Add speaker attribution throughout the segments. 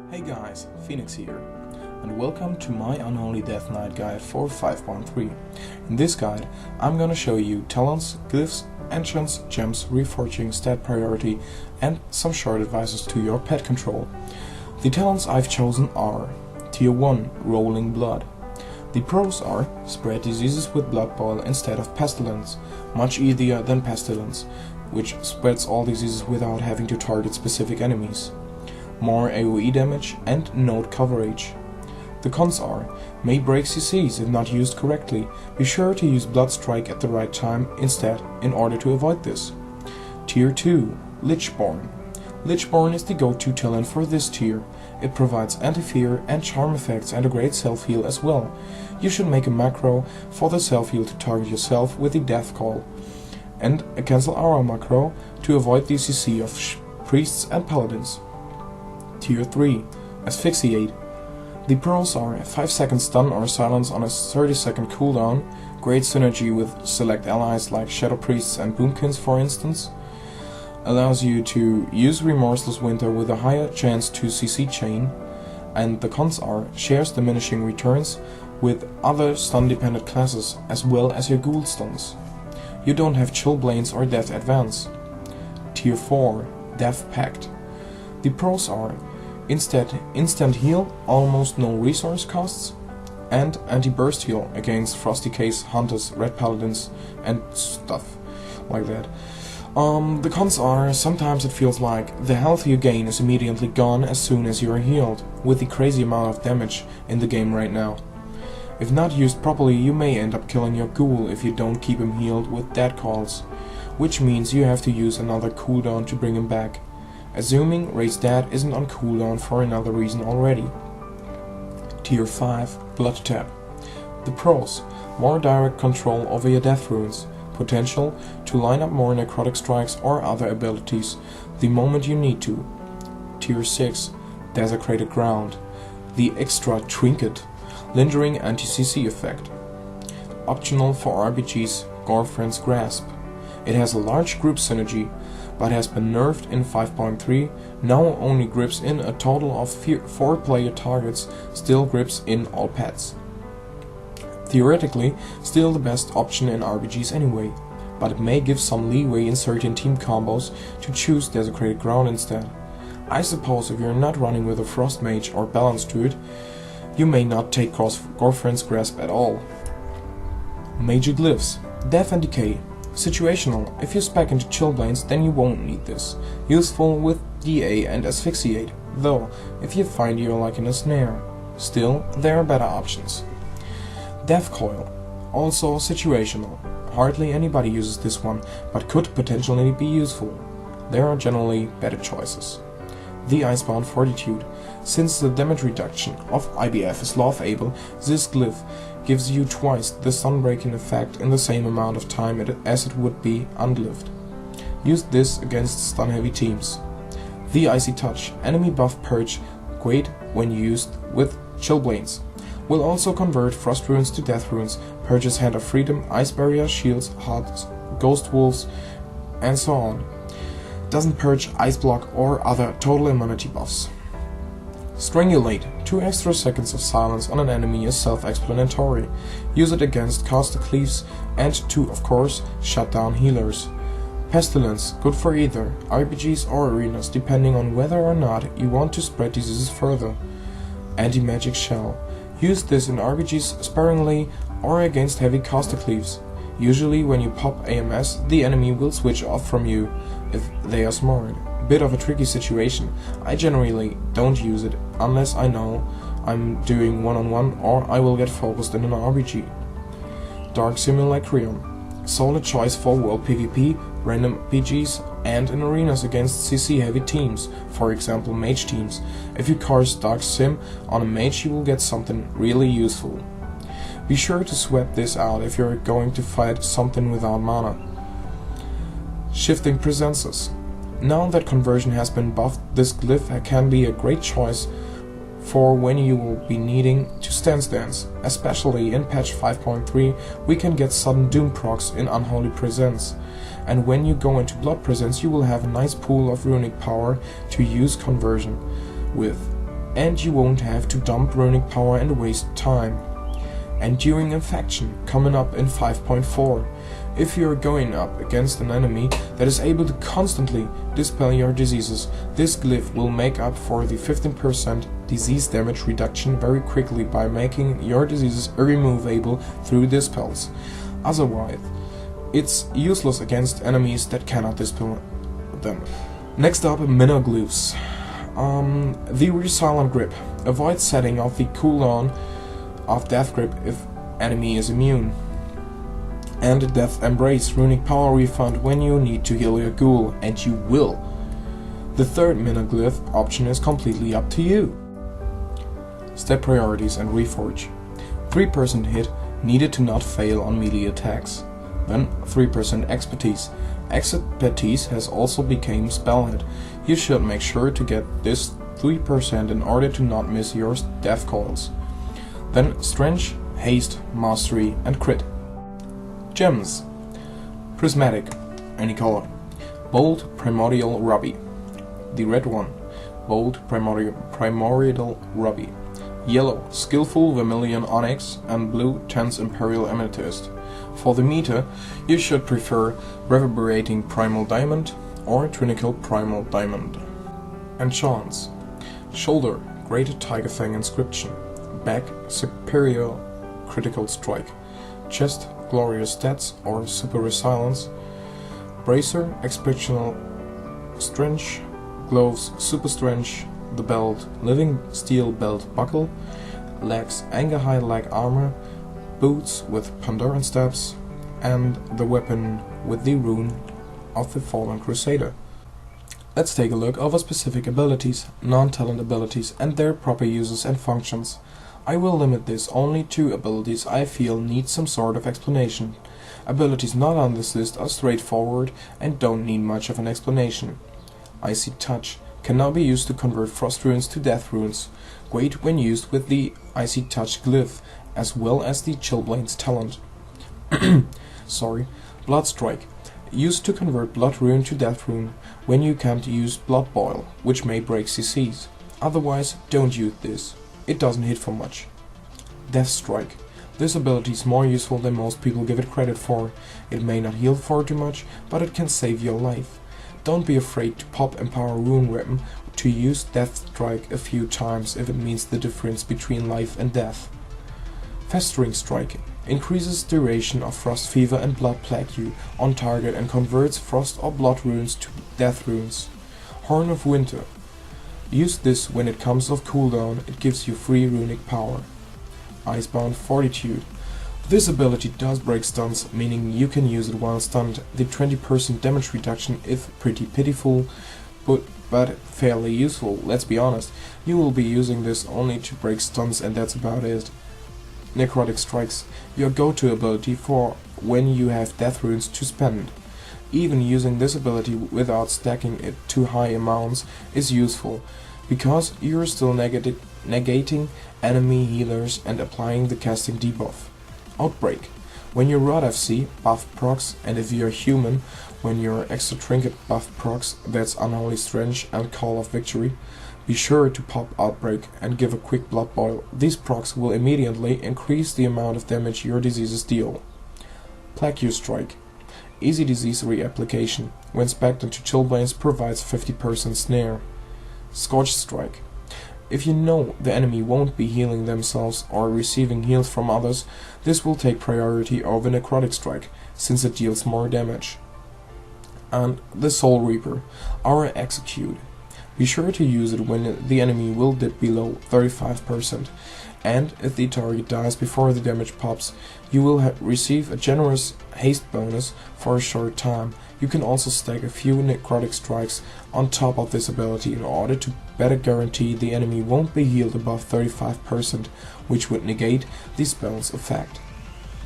Speaker 1: Hey guys, Phoenix here, and welcome to my Unholy Death Knight guide for 5.3. In this guide, I'm gonna show you talents, glyphs, enchants, gems, reforging, stat priority, and some short advices to your pet control. The talents I've chosen are Tier 1, Rolling Blood. The pros are spread diseases with blood boil instead of pestilence, much easier than pestilence, which spreads all diseases without having to target specific enemies. More AoE damage and node coverage. The cons are, may break CCs if not used correctly. Be sure to use Blood Strike at the right time instead in order to avoid this. Tier 2, Lichborn. Lichborn is the go-to talent for this tier. It provides anti-fear and charm effects and a great self-heal as well. You should make a macro for the self-heal to target yourself with the Death Call, and a cancel aura macro to avoid the CC of priests and paladins. Tier 3, Asphyxiate. The pros are 5 second stun or silence on a 30-second cooldown, great synergy with select allies like Shadow Priests and Boomkins for instance, allows you to use Remorseless Winter with a higher chance to CC chain, and the cons are shares diminishing returns with other stun dependent classes as well as your ghoul stuns. You don't have Chillblains or Death Advance. Tier 4, Death Pact. The pros are instead instant heal, almost no resource costs, and anti-burst heal against Frosty Case, Hunters, Red Paladins, and stuff like that. The cons are sometimes it feels like the health you gain is immediately gone as soon as you are healed, with the crazy amount of damage in the game right now. If not used properly, you may end up killing your ghoul if you don't keep him healed with dead calls, which means you have to use another cooldown to bring him back. Assuming Raise Dad isn't on cooldown for another reason already. Tier 5, Blood Tap. The pros, more direct control over your death runes, potential to line up more necrotic strikes or other abilities the moment you need to. Tier 6, Desecrated Ground. The extra trinket, lingering anti-CC effect. Optional for RPGs, Girlfriend's Grasp. It has a large group synergy, but has been nerfed in 5.3, now only grips in a total of 4 player targets, still grips in all pets. Theoretically, still the best option in RPGs anyway, but it may give some leeway in certain team combos to choose Desecrated Ground instead. I suppose if you're not running with a Frost Mage or Balance Druid, you may not take Girlfriend's Grasp at all. Major Glyphs, Death and Decay. Situational, if you spec into Chillblains then you won't need this. Useful with DA and Asphyxiate, though if you find you're like in a snare. Still, there are better options. Death Coil, also situational. Hardly anybody uses this one, but could potentially be useful. There are generally better choices. The Icebound Fortitude. Since the damage reduction of IBF is love-able, this glyph gives you twice the sunbreaking effect in the same amount of time as it would be unglyphed. Use this against stun-heavy teams. The Icy Touch, enemy buff purge, great when used with Chillblains. Will also convert Frost Runes to Death Runes, purges Hand of Freedom, Ice Barrier, Shields, Hearts, Ghost Wolves, and so on. Doesn't purge Ice Block or other total immunity buffs. Strangulate, 2 extra seconds of silence on an enemy is self-explanatory. Use it against caster cleaves and to, of course, shut down healers. Pestilence, good for either RPGs or arenas depending on whether or not you want to spread diseases further. Anti-magic shell. Use this in RPGs sparingly or against heavy caster cleaves. Usually when you pop AMS, the enemy will switch off from you if they are smart. Bit of a tricky situation. I generally don't use it unless I know I'm doing one-on-one or I will get focused in an RPG. Dark Simulacrum. Solid choice for world PvP, random PGs, and in arenas against CC heavy teams, for example mage teams. If you cast Dark Sim on a mage you will get something really useful. Be sure to sweat this out if you're going to fight something without mana. Shifting Presences. Now that conversion has been buffed, this glyph can be a great choice for when you will be needing to stance. Especially in patch 5.3 we can get sudden doom procs in Unholy Presence, and when you go into Blood Presence you will have a nice pool of runic power to use conversion with. and you won't have to dump runic power and waste time. Enduring Infection, coming up in 5.4. If you're going up against an enemy that is able to constantly dispel your diseases, this glyph will make up for the 15% disease damage reduction very quickly by making your diseases irremovable through dispels. Otherwise, it's useless against enemies that cannot dispel them. Next up, Minoglyphs. The Resilient Grip. Avoid setting off the cooldown of Death Grip if enemy is immune. And Death Embrace, runic power refund when you need to heal your ghoul, and you will. The third Minoglyph option is completely up to you. Step Priorities and Reforge. 3% hit needed to not fail on melee attacks. Then 3% Expertise. Expertise has also become spell hit. You should make sure to get this 3% in order to not miss your death calls. Then Strength, Haste, Mastery and Crit. Gems. Prismatic, any color. Bold Primordial Ruby. The red one. Bold Primordial Ruby. Yellow Skillful Vermilion Onyx and blue Tense Imperial Amethyst. For the meter, you should prefer Reverberating Primal Diamond or Trinical Primal Diamond. Enchants. Shoulder Greater Tiger Fang Inscription. Back Superior Critical Strike. Chest Glorious Stats or Super Resilience. Bracer Exceptional Strength. Gloves Super Strength. The belt Living Steel Belt Buckle. Legs Anger High Leg Armor. Boots with Pandaren Steps. And the weapon with the rune of the Fallen Crusader. Let's take a look over specific abilities, non-talent abilities and their proper uses and functions. I will limit this only to abilities I feel need some sort of explanation. Abilities not on this list are straightforward and don't need much of an explanation. Icy Touch can now be used to convert frost runes to death runes, great when used with the Icy Touch glyph, as well as the Chillblade's talent. Blood Strike, used to convert blood rune to death rune, when you can't use Blood Boil, which may break CCs. Otherwise, don't use this. It doesn't hit for much. Death Strike. This ability is more useful than most people give it credit for. It may not heal for too much, but it can save your life. Don't be afraid to pop Empower Rune Weapon to use Death Strike a few times if it means the difference between life and death. Festering Strike. Increases duration of Frost Fever and Blood Plague on target and converts Frost or Blood runes to death runes. Horn of Winter. Use this when it comes off cooldown, it gives you free runic power. Icebound Fortitude. This ability does break stuns, meaning you can use it while stunned. The 20% damage reduction is pretty pitiful, but fairly useful, let's be honest. You will be using this only to break stuns and that's about it. Necrotic Strikes. Your go-to ability for when you have death runes to spend. Even using this ability without stacking it to high amounts is useful, because you're still negating enemy healers and applying the casting debuff. Outbreak. When your Rod FC buff procs, and if you're human, when your extra trinket buff procs, that's Unholy Strength and Call of Victory, be sure to pop Outbreak and give a quick Blood Boil. These procs will immediately increase the amount of damage your diseases deal. Plague Strike. Easy disease reapplication. When specced into Chillblains provides 50% snare. Scorched Strike. If you know the enemy won't be healing themselves or receiving heals from others, this will take priority over Necrotic Strike, since it deals more damage. And the Soul Reaper, Aura Execute. Be sure to use it when the enemy will dip below 35%, and if the target dies before the damage pops, you will receive a generous haste bonus for a short time. You can also stack a few necrotic strikes on top of this ability in order to better guarantee the enemy won't be healed above 35%, which would negate the spell's effect.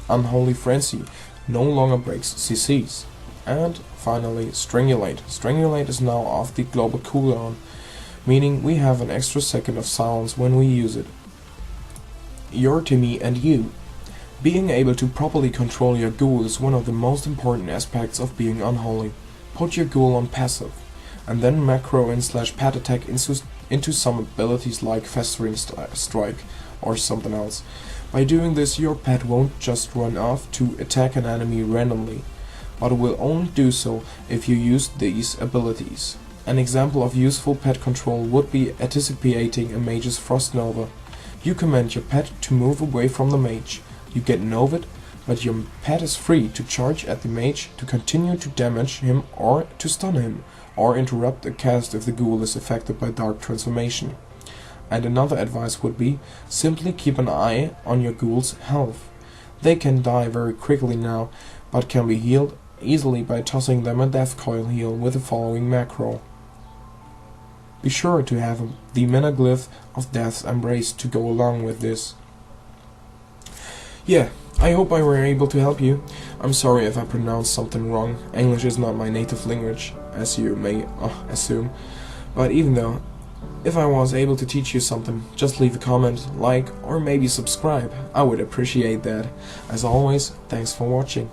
Speaker 1: Unholy Frenzy no longer breaks CCs. And finally, Strangulate. Strangulate is now off the global cooldown, meaning we have an extra second of silence when we use it. Your to me and you. Being able to properly control your ghoul is one of the most important aspects of being unholy. Put your ghoul on passive, and then macro in /pet attack into some abilities like Festering Strike or something else. By doing this, your pet won't just run off to attack an enemy randomly, but will only do so if you use these abilities. An example of useful pet control would be anticipating a mage's Frost Nova. You command your pet to move away from the mage. You get novid, but your pet is free to charge at the mage to continue to damage him or to stun him, or interrupt a cast if the ghoul is affected by dark transformation. And another advice would be, simply keep an eye on your ghoul's health. They can die very quickly now, but can be healed easily by tossing them a death coil heal with the following macro. Be sure to have the mana glyph of Death's Embrace to go along with this. Yeah, I hope I were able to help you. I'm sorry if I pronounced something wrong. English is not my native language, as you may assume. But even though, if I was able to teach you something, just leave a comment, like, or maybe subscribe. I would appreciate that. As always, thanks for watching.